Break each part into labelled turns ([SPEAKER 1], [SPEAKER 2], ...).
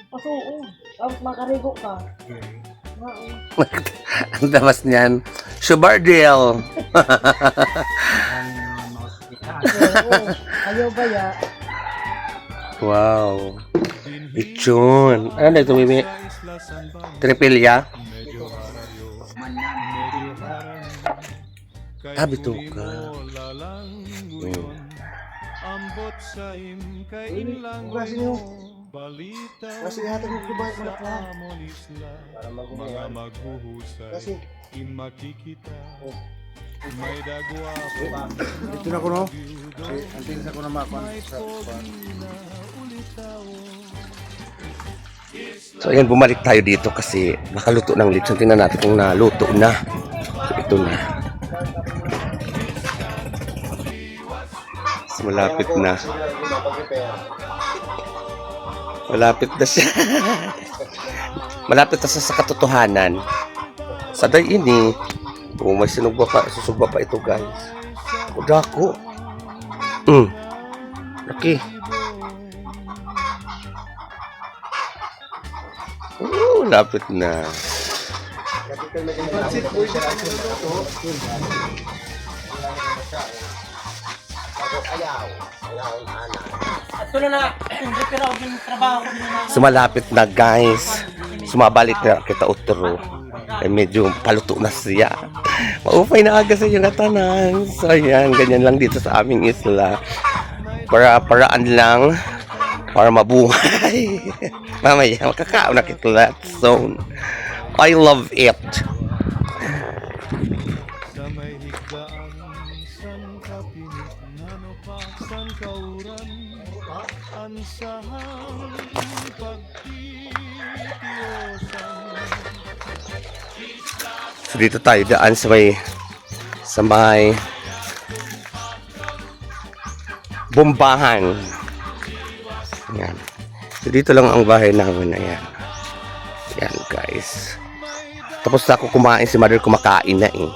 [SPEAKER 1] Pasuo. Makarigo ka.
[SPEAKER 2] Ang damas niyan. Shubardale.
[SPEAKER 1] Ayaw ba ya?
[SPEAKER 2] Wow. Ichon. Ano na ito, Mimi? Tripilya? Bito ka.
[SPEAKER 1] Kasi nyo. Kasi hatag mo kubay mo na para maghuhusay. Kasi ito na ko no. Antin sa ko na makon sa
[SPEAKER 2] So ayan, bumalik tayo dito kasi nakaluto ng lechon. Tingnan natin kung naluto na. Ito na. So, malapit na. Malapit na siya. Malapit na siya sa katotohanan. Sa day ini, may sinugba pa, susugba pa ito guys. Kudako. Okay. Lapit na. Sumalapit na guys. Sumabalik na kita utro. Medyo paluto na siya. Maupay na aga sa iyong tanan. So ayan, ganyan lang dito sa aming isla. Paraan lang para mabuhay. Mamaya makakaon na kita that zone. I love it. So dito tayo daan sa may bombahan. Yan. So dito lang ang bahay namin na yan. Yan guys. Tapos na ako kumain, si mother kumakain na eh.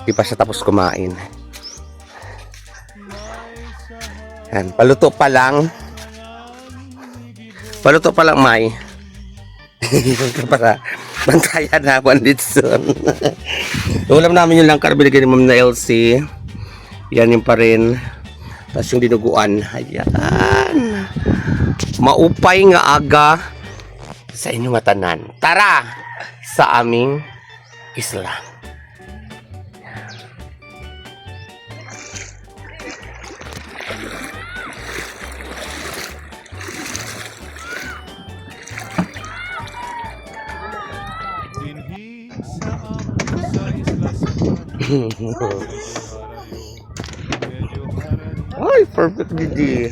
[SPEAKER 2] Di pa siya tapos kumain. Yan, paluto pa lang. Paluto pa lang, May. Para bantayan na banditson. Ulam namin yung langkar binigay ni Ma'am na LC. Yan yung pa rin. Tapos yung dinuguan. Ayan. Maupay nga aga sa inyong tanan. Tara sa aming isla. Ay, perfect Didi.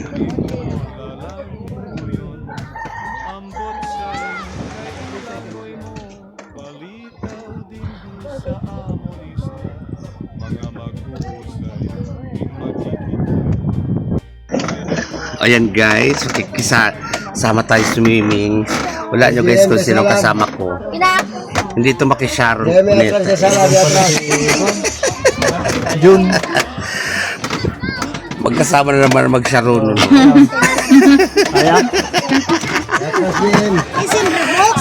[SPEAKER 2] Ayan guys, sama tayo swimming. Wala nyo guys kung sino kasama ko. Hindi ito makisharon.
[SPEAKER 1] Jun.
[SPEAKER 2] Magkasama na naman mag-sharon.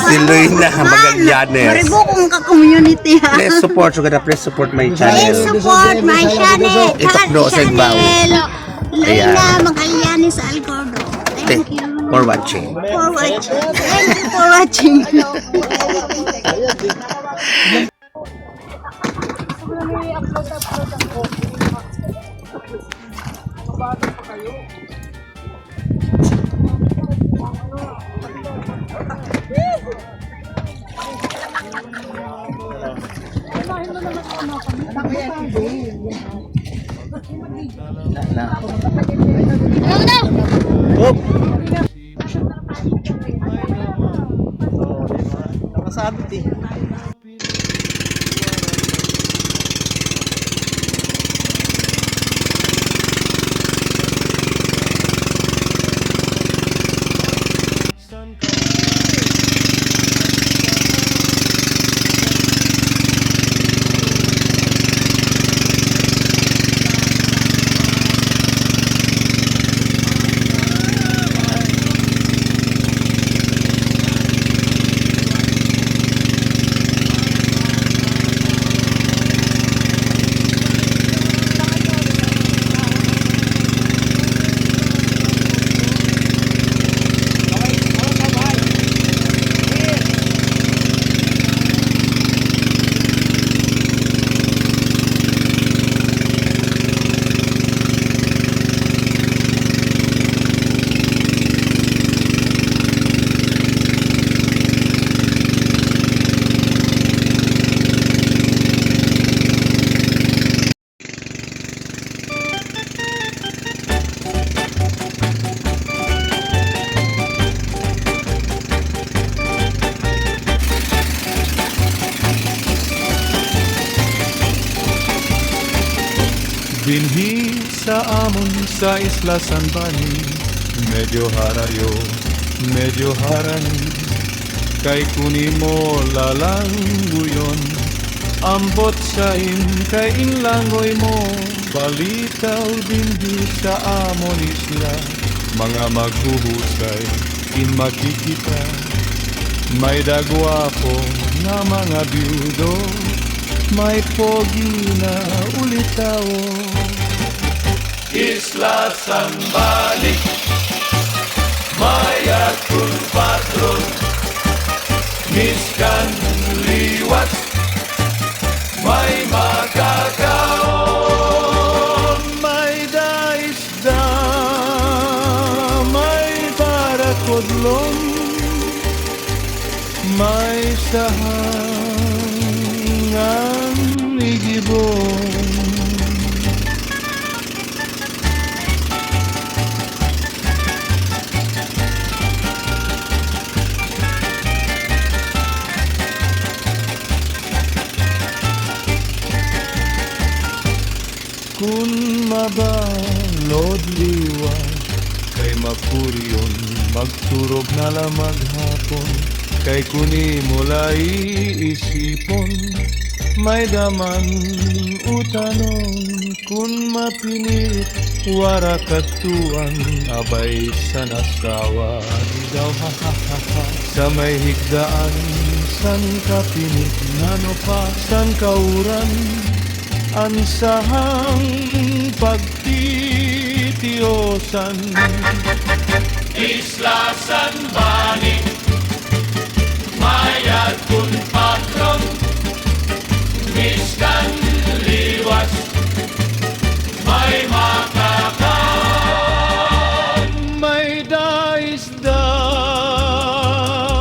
[SPEAKER 2] Si Luina Magallanes.
[SPEAKER 3] Maribo kong ka-community ha.
[SPEAKER 2] Please support my channel.
[SPEAKER 3] Please support my channel.
[SPEAKER 2] Itakdo sa Igbaw.
[SPEAKER 3] Luina Magallanes Alcordo. Thank you.
[SPEAKER 2] For watching.
[SPEAKER 3] Thank you for watching.
[SPEAKER 1] Nakasabit eh.
[SPEAKER 4] Dinhi sa amon sa Isla San Bani, medyo harayo, medyo harani, kay kuni mo lalangguyon, ambot sa kay inlangoy mo, balitaw dinhi sa amon isla, mga maghuhusay, in makikita, may dagwapo na mga byudo, may pogi na ulitawo. Isla San Bani, may akong patron, miskan liwat, may makakaon, may daisda, may barakodlong, may sahangan igibong. Kung mabalod liwan, kay mapuryon, magturog na lang maghapon, kay kuni mulay isipon, may daman utanon, kung mapinit, wara katuan, abay sa nasawa, daw ha ha ha ha, sa may higdaan, san kapinit, nano pa, san kauran, ansahang pagtitiyosan. Isla San Bani, mayat kun patron, miskan liwas, may makakaon, may daisda,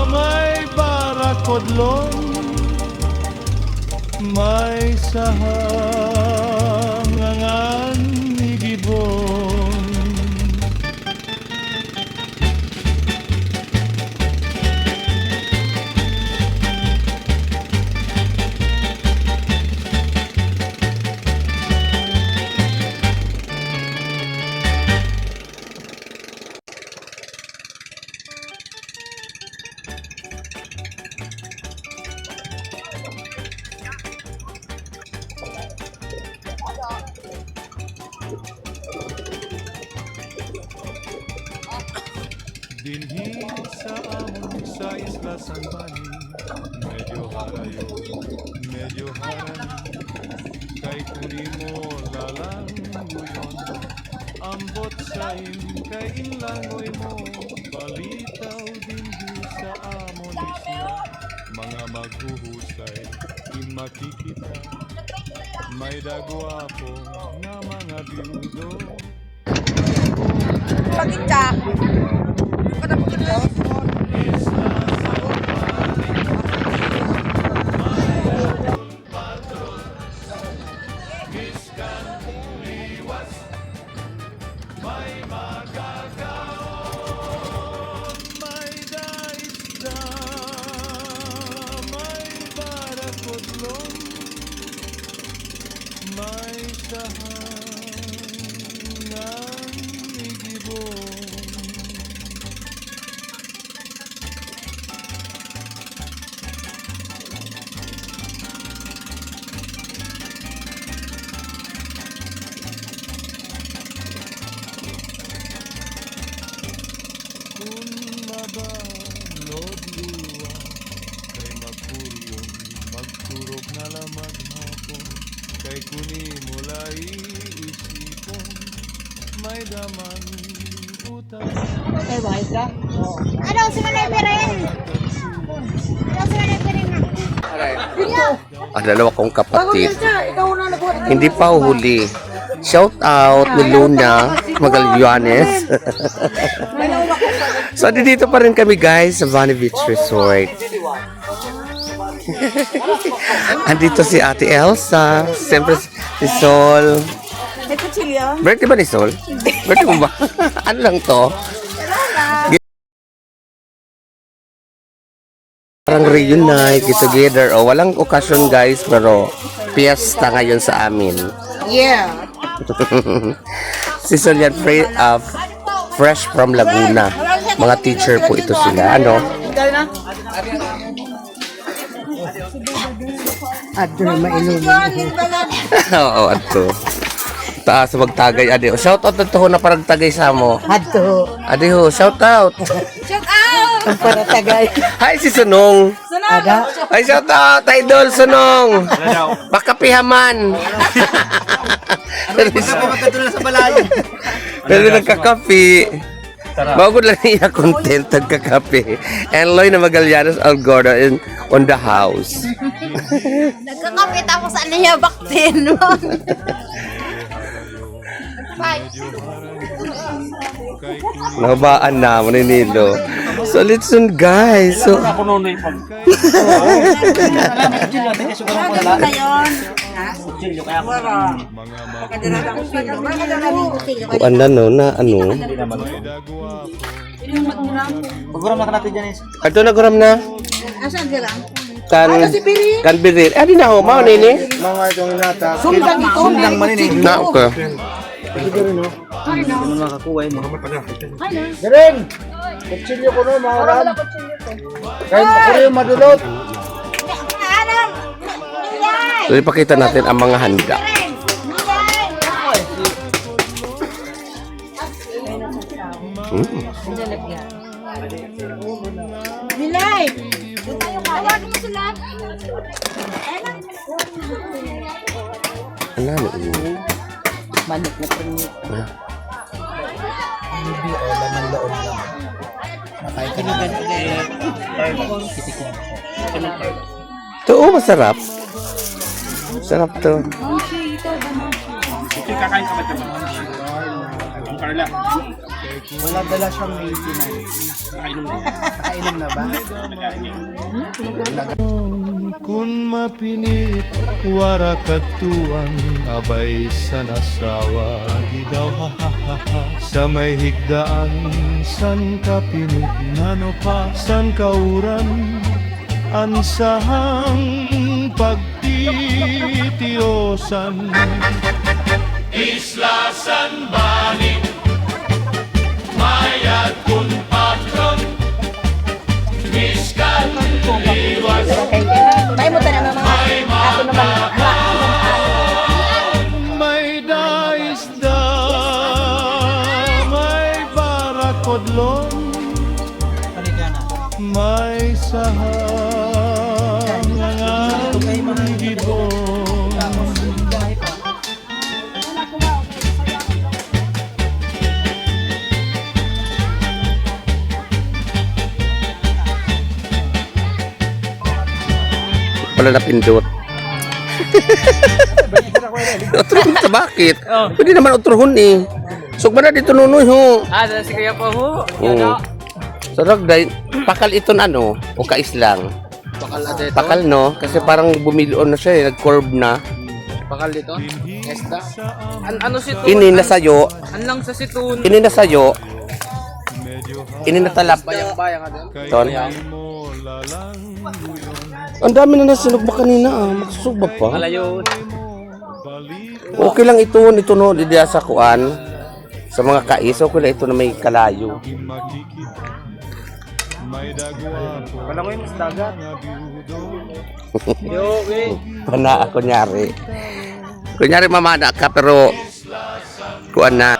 [SPEAKER 4] may barakodlong, may sahangan igibon. Dinhi sa amon sa Isla San Bani, medyo harayo, medyo harani, kay kuni mo lalangguyon, ambot sa kay inlangoy mo, balitaw dinhi sa amon isla, mga maghuhusay, in makikita, may dagwapo na mga byudo.
[SPEAKER 5] Pagkita.
[SPEAKER 4] May sahangan igibong. Kung mabalod liwa, kay mapuryon, magturog na lang maghapon, kay kuni mulay isipon, may daman utang.
[SPEAKER 3] Ano si Manay Pirin? Ano si Manay Pirin na?
[SPEAKER 2] Dalawa kong kapatid. Hindi pa huli. Shout out ni Luna Magallanes. So, dito pa rin kami guys sa Vani Beach Resort. Andito si Ate Elsa. Siyempre si Sol. Birthday ba ni Sol? Birthday mo ba? Ano lang to? Parang reunite, get together. O, walang occasion guys, pero fiesta ngayon sa amin.
[SPEAKER 5] Yeah.
[SPEAKER 2] Si Solian, fresh from Laguna. Mga teacher po ito sila. Ano?
[SPEAKER 5] Adto na mainom.
[SPEAKER 2] Oo, ato. Taas magtagay ade. Shout out na to na parang tagay sa mo.
[SPEAKER 5] Adto.
[SPEAKER 2] Ade ho, shout out.
[SPEAKER 5] Ang para tagay.
[SPEAKER 2] Hi si Sunong.
[SPEAKER 5] Aga.
[SPEAKER 2] Hi shout out Idol Sunong. Bakapihaman. Pero nagkakapi. Bago lang niya content nagkakapi. And Loy na Magallanes Algorda on the house.
[SPEAKER 3] Nagkakapit ako sa niya baktin. Bye.
[SPEAKER 2] Nabaan na, maninilo. So, listen guys. So, kuan na no, na ano.
[SPEAKER 1] Pag-guram na natin dyan is.
[SPEAKER 2] Ato na guram na.
[SPEAKER 5] Asan sila?
[SPEAKER 2] Kan birir. Adi na ho, mao nini.
[SPEAKER 1] Mga itong nata.
[SPEAKER 5] Sundang maninig.
[SPEAKER 2] Na okay.
[SPEAKER 1] Garin! Kutsilyo ko no, mga ram. Kahit ako rin madulot.
[SPEAKER 3] Alam.
[SPEAKER 2] So, ipakita natin ang mga handa.
[SPEAKER 3] Bilay. Tawagin mo sila.
[SPEAKER 2] Ano ano ini?
[SPEAKER 5] Manok na pringit.
[SPEAKER 2] Ito, oh, masarap. Sarap to.
[SPEAKER 1] Wala dala siyang maintenance. Nakainom na ba?
[SPEAKER 4] Kung mapilit, warakatuan, abay sa nasawa, di daw ha ha ha ha. Sa may higdaan, san ka pinit, nano pa, san kauran, ansahang pagtitiyosan. Isla San Bani, mayat kun patron, miskan liwas.
[SPEAKER 5] May mo tanan mga ako naman.
[SPEAKER 4] May daisda, may barakodlon, may sahang ang gibon.
[SPEAKER 2] Wala na pindot. Utrohon sa bakit? Pwede naman utrohon eh. So, ba na dito nunoy ho?
[SPEAKER 6] Sige po ho.
[SPEAKER 2] So, Ragday, pakal ito na ano, o kaislang. Pakal no, kasi parang bumilon na siya eh, nag-curve na.
[SPEAKER 6] Bakal dito. Esta. Ano si to?
[SPEAKER 2] Ini na sayo,
[SPEAKER 6] Anlang sa situn.
[SPEAKER 2] ini na sayo, ini na talap.
[SPEAKER 6] Bayang ka din.
[SPEAKER 2] Ton. Ang dami na nasunog ba kanina ah, magsusog ba pa?
[SPEAKER 6] Malayo.
[SPEAKER 2] Okay lang ito no, diya sa kuan. Sa mga kais, okay lang ito na may kalayo.
[SPEAKER 1] Wala ko yung mas dagat.
[SPEAKER 2] Pana, kunyari. Kunyari mamana ka pero kuan na.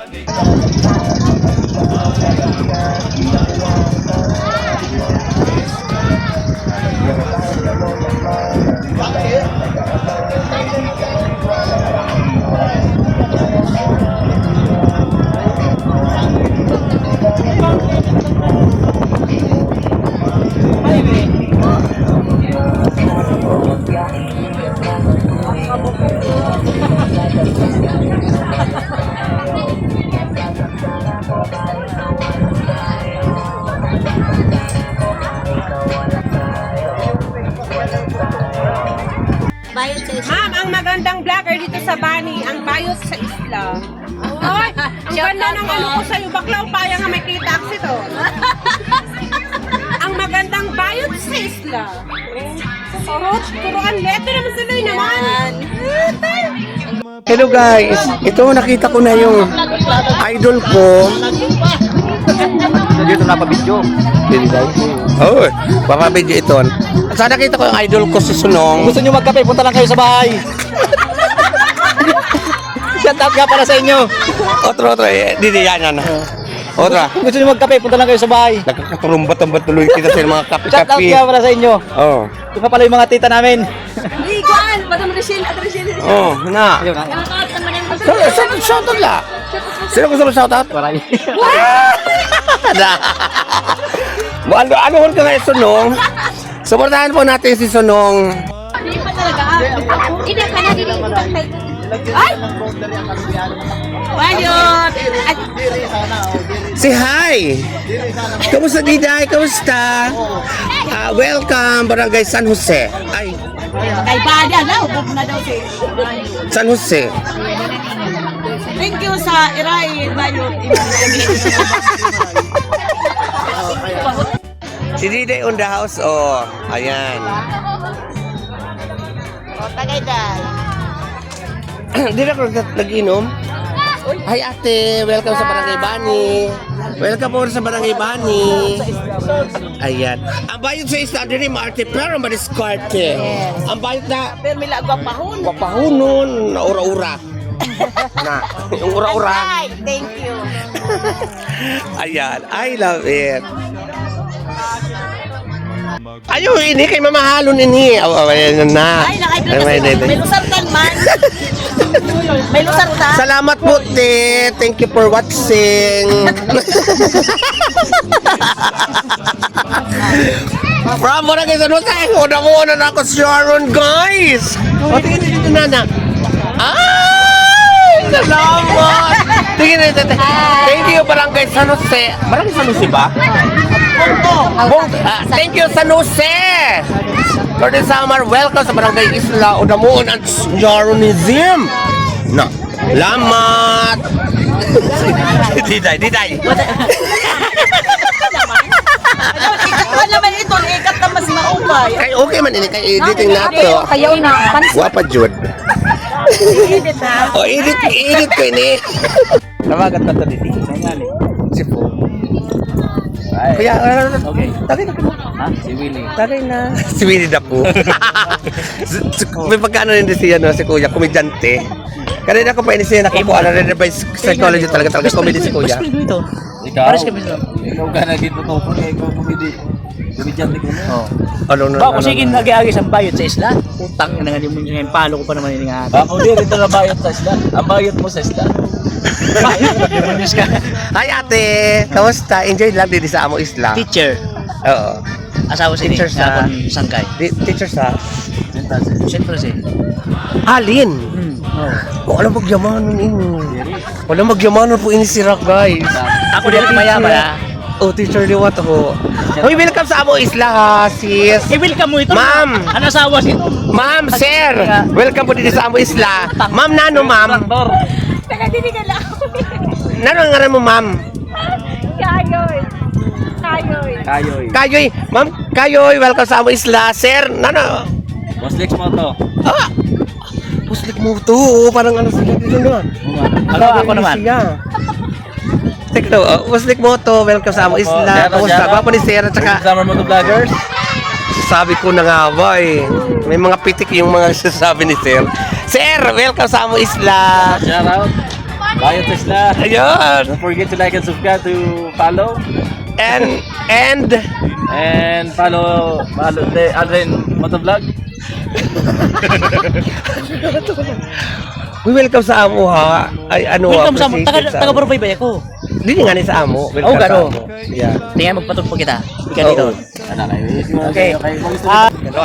[SPEAKER 7] Ma'am, ang magandang vlogger dito sa Bani, ang bayot sa isla. Ay, ang ganda ng ano ko sa'yo, baklaw paya nga may kita to. Ang magandang bayot sa isla. Oh, turuan leto naman sila naman.
[SPEAKER 2] Hello guys, ito nakita ko na yung idol ko.
[SPEAKER 1] Dito na pa video.
[SPEAKER 2] Oh, papabidyo ito. At saan nakita ko yung idol ko si Sunong.
[SPEAKER 1] Gusto nyo magkape, punta lang kayo sa bahay. Shout out nga para sa inyo.
[SPEAKER 2] Otro, hindi yan. Otra,
[SPEAKER 1] Kung gusto nyo magkape, punta lang kayo sa bahay.
[SPEAKER 2] nagkakaturumbat-tumbat tuloy kita sa mga
[SPEAKER 1] Shout out
[SPEAKER 2] kape-kape.
[SPEAKER 1] nga para sa inyo.
[SPEAKER 2] Oh,
[SPEAKER 1] Ito ka pala yung mga tita namin.
[SPEAKER 5] Iguan, Madam Rachel at Rachel.
[SPEAKER 2] oh, na.
[SPEAKER 1] Ayun na.
[SPEAKER 2] Shout out la. Sino gusto mo shout out?
[SPEAKER 1] Marami.
[SPEAKER 2] Ano ka ngayon, Sunong? Suportahan po natin si Sunong.
[SPEAKER 3] Hindi pa talaga. Hindi ka na dito. Ay!
[SPEAKER 5] Bayot!
[SPEAKER 2] Say hi! Kamusta, Diday? Kamusta? Welcome, Barangay San Jose. Ay,
[SPEAKER 5] Kay Bada na, hubog na daw si
[SPEAKER 2] San Jose.
[SPEAKER 5] Thank you sa Iray, Bayot.
[SPEAKER 2] Si Diday on the house, oh. Ayan.
[SPEAKER 5] Tagay dahil.
[SPEAKER 2] Di na ako nag-inom. Hi ate, welcome sa Barangay Bani. Welcome po sa Barangay Bani. Ayan. Ang bayad sa isla, din ni Marte, pero madiskarte. Ang bayad na,
[SPEAKER 5] Pero may lagwa pahon.
[SPEAKER 2] wapahunon, na ura-ura. Na, yung ura-ura.
[SPEAKER 5] Ay, thank you.
[SPEAKER 2] Ayan, I love it. Ayun, ini kay mamahalon ini. Ayan na.
[SPEAKER 5] Ay, may lusartan man. May lusartan.
[SPEAKER 2] Salamat po, te. Thank you for watching. From Barangay San Jose, una na ako si Sharon, guys. O, tingin dito na. Ay! Salamat! Tingin dito. Thank you, Barangay San Jose. Barangay San Jose ba? Thank you, San Jose! For the summer, welcome sa Barangay Isla Udamuon at Sharonism. Na, lamat! Diday.
[SPEAKER 5] Ikaw naman ito, ikat na mas maumay.
[SPEAKER 2] Kay okay man ini kay editing nato.
[SPEAKER 3] Kayaw na.
[SPEAKER 2] Wapa jud.
[SPEAKER 5] Edit na.
[SPEAKER 2] O edit ko ini.
[SPEAKER 1] Namagat ka to dito.
[SPEAKER 2] Si Po. Kaya okay. Tagay na po.
[SPEAKER 1] Ha? Si Willie.
[SPEAKER 2] Tagay na. Si Winnie the Pooh. May pagkano rin siya no si Kuya, komedyante. Kanina ko pa ini siya nakukuha na rin by psychology talaga comedy si Kuya.
[SPEAKER 1] Ikaw. Pares kami sa. Ikaw ka na dito to. Ikaw kumidi. Kumidyante ko na. Oh.
[SPEAKER 2] Ano
[SPEAKER 8] Ba, kung sige nag-aagi sa bayot sa isla, utang na nga di mo yung palo ko pa naman yung nga.
[SPEAKER 1] Ako din, ito na bayot sa isla. Ang bayot mo sa isla.
[SPEAKER 8] Bayot ka.
[SPEAKER 2] Hi ate, kamusta? Enjoy lang din sa amo isla.
[SPEAKER 8] Teacher,
[SPEAKER 2] Oo.
[SPEAKER 8] asawa si
[SPEAKER 2] Teacher sa-
[SPEAKER 8] Sangkay.
[SPEAKER 2] Teacher sa
[SPEAKER 8] Siyempre si.
[SPEAKER 2] Alin. Wala magyamanon ini. Wala magyamanon po ini si Rock, guys.
[SPEAKER 8] Ako din mayaman ha.
[SPEAKER 2] Oh, teacher liwat ako. Hoy, welcome sa amo isla ha, sis.
[SPEAKER 8] I-welcome mo ito.
[SPEAKER 2] Ma'am.
[SPEAKER 8] Ano asawa si ito?
[SPEAKER 2] Ma'am, sir. Welcome po dito sa amo isla. Ma'am, nano, ma'am?
[SPEAKER 3] Nagadidigan lang ako.
[SPEAKER 2] Nano ang ngaran mo, ma'am?
[SPEAKER 3] Kayoy. Kayoy.
[SPEAKER 1] Kayoy.
[SPEAKER 2] Kayoy. Ma'am, Kayoy, welcome sa amo isla. Sir, nano?
[SPEAKER 1] Boss Lex mo to.
[SPEAKER 2] Ah! Puslik mo to. Parang ano sila dito na.
[SPEAKER 8] Ako naman.
[SPEAKER 2] Teka, Puslik mo to. Welcome sa amo isla. Kamusta? Gwapo ni sir. At saka,
[SPEAKER 1] Summer mo to vloggers.
[SPEAKER 2] sabi ko na nga ba eh. May mga pitik yung mga sasabi ni sir. Sir, welcome sa amo isla.
[SPEAKER 1] Shout out. Bayot sa isla.
[SPEAKER 2] Ayun.
[SPEAKER 1] Don't forget to like and subscribe to follow.
[SPEAKER 2] And
[SPEAKER 1] And follow the Alvin Motovlog.
[SPEAKER 2] we welcome sa amo ha. Ay ano
[SPEAKER 8] Welcome sa
[SPEAKER 2] appreciate
[SPEAKER 8] taga Borobay ba ako?
[SPEAKER 2] Dili nga ni sa amo. Welcome
[SPEAKER 8] Oh, gano.
[SPEAKER 2] sa amo. Yeah.
[SPEAKER 8] Tingnan magpatugpo kita. Ika dito.
[SPEAKER 1] Okay.
[SPEAKER 2] Ganon.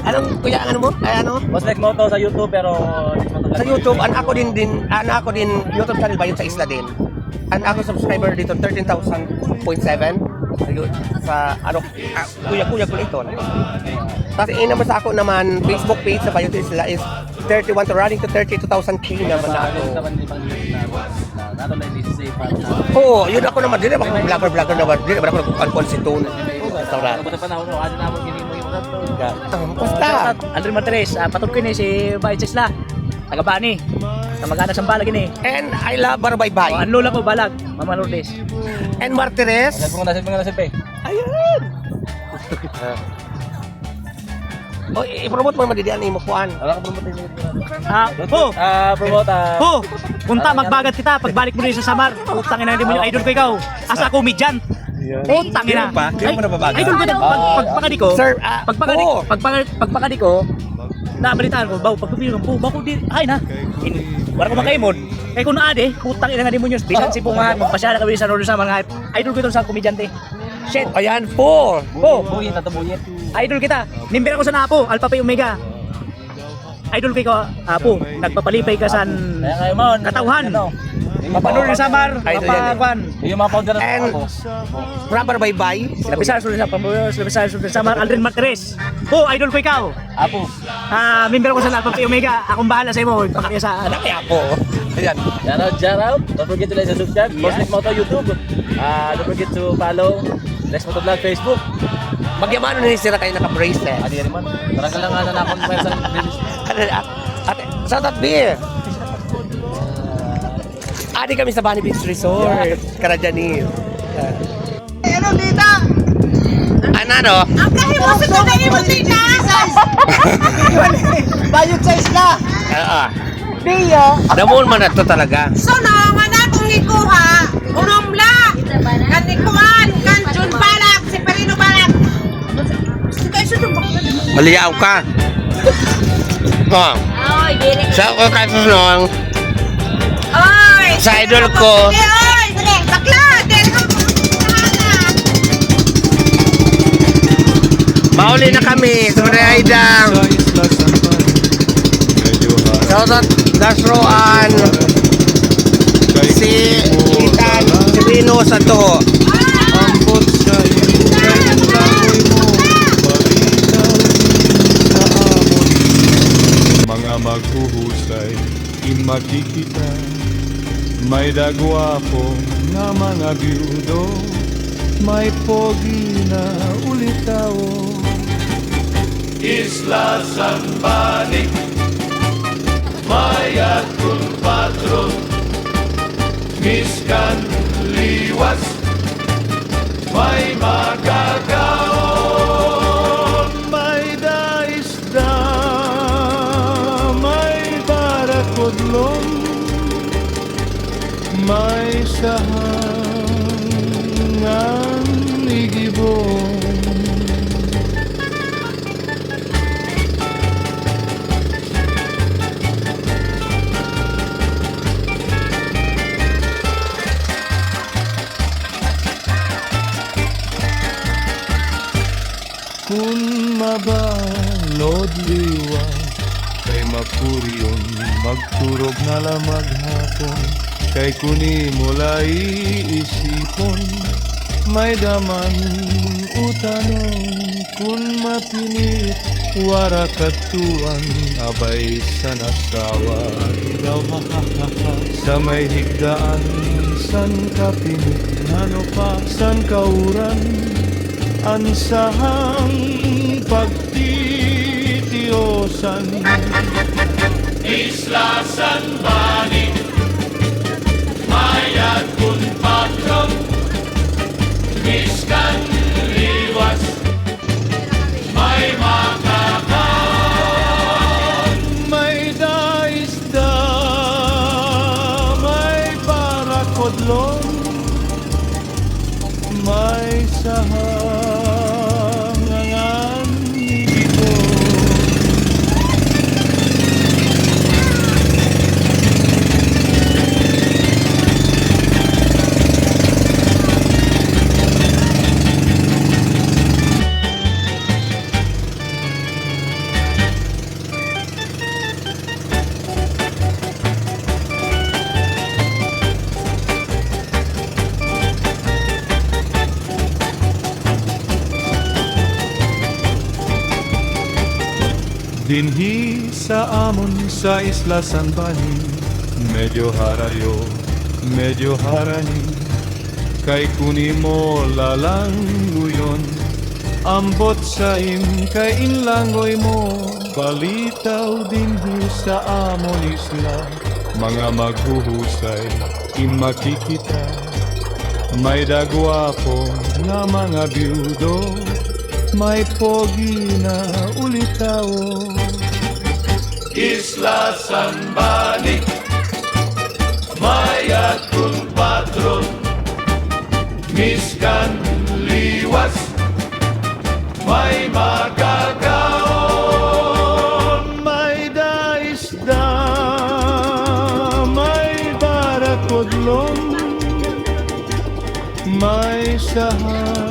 [SPEAKER 2] Anong kuya ano mo? Ay ano?
[SPEAKER 1] Boss Lex mo to sa YouTube pero
[SPEAKER 2] Sa YouTube, ako din YouTube channel ba yun sa isla din? Ako subscriber dito 13,000.7 sa ano kuya ko ito. Tapos naman sa ako naman Facebook page sa Bayot Isla is 31 to running to 32,000k naman na ako.
[SPEAKER 1] nato na hindi safe.
[SPEAKER 2] Oo, yun ako naman. Di na ako vlogger naman. Di na ako nagkonsitun. Restaurant.
[SPEAKER 1] Kapag panahon mo, ano naman gini mo yung rato.
[SPEAKER 2] Basta.
[SPEAKER 8] Andre Matres, patugpo ni si bayot sa isla. taga-bani. Kamag-anak sa balag ini.
[SPEAKER 2] And I love Barbaybay.
[SPEAKER 8] Ang lola ko balag, Mama Lourdes.
[SPEAKER 2] And Martires.
[SPEAKER 1] Nasip mga nasip eh.
[SPEAKER 2] Ayun. O, i-promote mo naman didihan ni mo kuan.
[SPEAKER 1] Wala ka promote din.
[SPEAKER 8] Promote.
[SPEAKER 1] Promote.
[SPEAKER 8] Punta, magbagat kita. Pagbalik mo rin sa Samar. Putang ina, hindi mo yung idol ko ikaw. Asa comedian. Putang ina.
[SPEAKER 2] Di mo na babagat.
[SPEAKER 8] Idol ko na. Pagpakadi ko.
[SPEAKER 2] Sir,
[SPEAKER 8] Pagpakadi ko. Nabalitaan ko, pagpapilong po, bako di, ay na. Wala ko makaimod. Kaya kung naade, putang ina nga di mo nyo. Bisan si Pungan, magpasyala kami sa Rodo sa mga idol ko ito sa komedyante. Shit.
[SPEAKER 2] Ayan po.
[SPEAKER 1] Buyin na to buyin.
[SPEAKER 8] Idol kita. Nimber ako sa Napo, Alpha Phi Omega. Idol kay ko, Apo. Nagpapalipay ka sa
[SPEAKER 1] Kaya kayo mo.
[SPEAKER 8] katauhan. Papanood na Samar,
[SPEAKER 2] Idol yan eh.
[SPEAKER 8] papakuan.
[SPEAKER 1] Yung mga founder
[SPEAKER 2] And
[SPEAKER 1] ako.
[SPEAKER 2] Barbaybay.
[SPEAKER 8] Sila Bisar sulit sa pamuyo, sila Bisar sulit sa Samar, Aldrin Martires. Idol ko ikaw.
[SPEAKER 1] Apo.
[SPEAKER 8] Member ako sa Alpha Phi Omega. Akong bahala sa imo. Pakakaya sa anak.
[SPEAKER 2] Kaya po. Ayan.
[SPEAKER 1] Shout out. Don't forget to like and subscribe. Post Lex Moto YouTube. Don't forget to follow Lex Moto Vlog Facebook.
[SPEAKER 2] Magyamano na sila kayo naka-bracelet.
[SPEAKER 1] Adi rin man. Taragal lang na akong person.
[SPEAKER 2] Ate, sa beer. Adi kami sa Bani Beach Resort. Karajani.
[SPEAKER 5] Ano, tita?
[SPEAKER 2] Ano?
[SPEAKER 5] Ang kahimusin ko na imo, tita! Bayot sa isla. Biyo.
[SPEAKER 2] Damon man na to talaga.
[SPEAKER 7] So no, nga kung ikuha, unumla, kanikuan, kan Jun Balak, si Perino Balak.
[SPEAKER 2] Maliyaw ka. Oh.
[SPEAKER 3] Ay, dili.
[SPEAKER 2] Sa ko kasunong.
[SPEAKER 7] Oy!
[SPEAKER 2] Sa idol ko.
[SPEAKER 7] Oy! Bakla! Dili ko
[SPEAKER 2] Mauli na kami sa Aidang.
[SPEAKER 4] Sa Isla San Juan, medyo harap
[SPEAKER 2] Shoutout Dasroan.
[SPEAKER 4] kay
[SPEAKER 2] Si Itan. Si Rino Santoho.
[SPEAKER 4] ambot sa iyong langoy mo, palitaw sa amon. Mga maghuhusay, imakikita, may dagwa po na mga byudo, may pogi na ulitaw. Isla San Bani, mayat kung patron, miskan liwas, may magagaon, may daisda, may barakodlong, may sahangan igibong. Kung mabalod liwa, kay makuryon, magturog na lamag hapon, kay kuni mulay isipon, may daman utanon, kung mapinit, warakatuan, abay sa nasawa, daw ha ha ha ha, sa may higdaan, san kapinit, nano pa, san kauran, ansahang pagtitiyosan. Isla San Bani, mayat kun patron, miskan liwas, may makakaon, may daisda, may barakodlong, may sahangan ibon. Dinhi sa amon sa Isla San Bani, medyo harayo, medyo harani, kay kuni mo lalanguyon, Ambot sa kay inlangoy mo, palitaw din sa amon isla. Mga maghuhusay, makikita. May dagwapo na mga byudo, may pogi na ulitaw. Isla San Bani, may atong patron, miskan liwas, may makakaon, may daisda, may barakodlong, may sahang